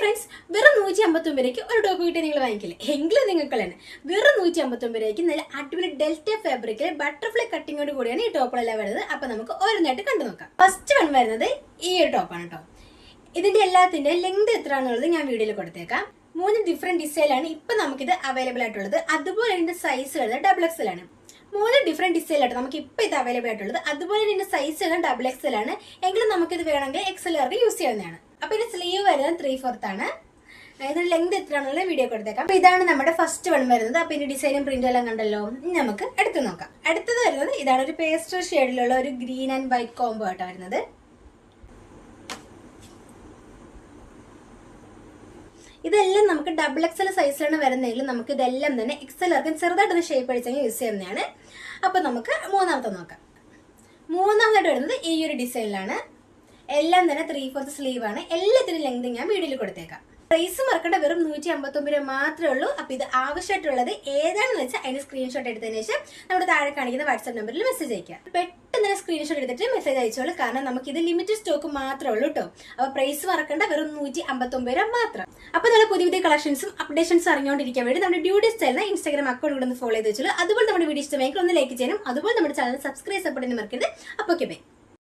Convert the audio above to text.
Friends, വെറും 159 രൂപയ്ക്ക് ഒരു ടോപ്പ് കിട്ടി നിങ്ങൾ വാങ്ങിക്കില്ലേ? എങ്കിലും നിങ്ങൾക്കുള്ളതാണ്. വെറും 159 രൂപയ്ക്ക് നല്ല അടിപൊളി ഡെൽറ്റ ഫാബ്രിക്കിൽ ബട്ടർഫ്ലൈ കട്ടിങ്ങോട് കൂടിയാണ് ഈ ടോപ്പുകളെല്ലാം വരുന്നത്. അപ്പൊ നമുക്ക് ഓരോന്നായിട്ട് കണ്ടു നോക്കാം. ഫസ്റ്റ് വൺ വരുന്നത് ഈ ഒരു ടോപ്പാണ് കേട്ടോ. ഇതിന്റെ എല്ലാത്തിന്റെ ലെങ്ത് എത്രയാണെന്നുള്ളത് ഞാൻ വീഡിയോയിൽ കൊടുത്തേക്കാം. 3 ഡിഫറെന്റ് ഡിസൈനാണ് ഇപ്പൊ നമുക്കിത് അവൈലബിൾ ആയിട്ടുള്ളത്. അതുപോലെ ഇതിന്റെ സൈസ് വരുന്നത് XXL ആണ്. 3 ഡിഫറെന്റ് ഡിസൈനായിട്ട് നമുക്ക് ഇപ്പൊ ഇത് അവൈലബിൾ ആയിട്ടുള്ളത്. അതുപോലെ ഇതിന്റെ സൈസ് വരുന്നത് XXL ആണ്. എങ്കിലും നമുക്കിത് വേണമെങ്കിൽ XLർക്ക് യൂസ് ചെയ്യുന്നതാണ്. അപ്പൊ ഇതിന്റെ സ്ലീവ് വരുന്നത് 3/4 ആണ്. ഇതിന്റെ ലെങ്ത് എത്രയാണെന്നുള്ള വീഡിയോ കൊടുത്തേക്കാം. അപ്പൊ ഇതാണ് നമ്മുടെ ഫസ്റ്റ് വൺ വരുന്നത്. അപ്പൊ ഇതിന്റെ ഡിസൈനും പ്രിന്റും എല്ലാം കണ്ടല്ലോ. നമുക്ക് അടുത്ത് നോക്കാം. അടുത്തത് വരുന്നത് ഇതാണ്. ഒരു പേസ്റ്റൽ ഷെയ്ഡിലുള്ള ഒരു ഗ്രീൻ ആൻഡ് വൈറ്റ് കോംബോ ആയിട്ടാണ് വരുന്നത്. ഇതെല്ലാം നമുക്ക് XXL സൈസിലാണ് വരുന്നതെങ്കിൽ നമുക്ക് ഇതെല്ലാം തന്നെ XLർക്ക് ചെറുതായിട്ടൊന്ന് ഷേപ്പ് അടിച്ചെങ്കിൽ യൂസ് ചെയ്യുന്നതാണ്. അപ്പൊ നമുക്ക് മൂന്നാമത്തെ നോക്കാം. മൂന്നാമതായിട്ട് വരുന്നത് ഈ ഒരു ഡിസൈനിലാണ്. എല്ലാം തന്നെ 3/4 സ്ലീവ് ആണ്. എല്ലാത്തിനും ലെങ്ത് ഞാൻ വീഡിയോയിൽ കൊടുത്തേക്കാം. പ്രൈസ് മറക്കേണ്ട വെറും 159 രൂപ മാത്രമേ ഉള്ളൂ. അപ്പൊ ഇത് ആവശ്യമായിട്ടുള്ളത് ഏതാണെന്ന് വെച്ചാൽ അതിന് സ്ക്രീൻഷോട്ട് എടുത്തതിന് ശേഷം നമ്മുടെ താഴെ കാണിക്കുന്ന വാട്സ്ആപ്പ് നമ്പറിൽ മെസ്സേജ് അയക്കുക. പെട്ടെന്ന് തന്നെ സ്ക്രീൻഷോട്ട് എടുത്തിട്ട് മെസ്സേജ് അയച്ചോളൂ. കാരണം നമുക്ക് ഇത് ലിമിറ്റഡ് സ്റ്റോക്ക് മാത്രമേ ഉള്ളൂ കേട്ടോ. അപ്പൊ പ്രൈസ് മറക്കേണ്ട വെറും 159 രൂപ മാത്രം. അപ്പൊ നമ്മൾ പുതിയ പുതിയ കളക്ഷൻസും അപ്ഡേഷൻസും അറിഞ്ഞുകൊണ്ടിരിക്കാൻ വേണ്ടി നമ്മുടെ ഡ്യൂട്ടി സ്റ്റൈലിന് ഇൻസ്റ്റാഗ്രാം അക്കൗണ്ട് കൂടെ ഒന്ന് ഫോളോ ചെയ്ത് വെച്ചോളൂ. അതുപോലെ നമ്മുടെ വീഡിയോ ഇഷ്ടമെങ്കിൽ ഒന്ന് ലൈക്ക് ചെയ്യാനും അതുപോലെ നമ്മുടെ ചാനൽ സബ്സ്ക്രൈബ് സപ്പോർട്ട് ചെയ്യാനും മറക്കരുത്. അപ്പോൾ ഓക്കെ ബൈ.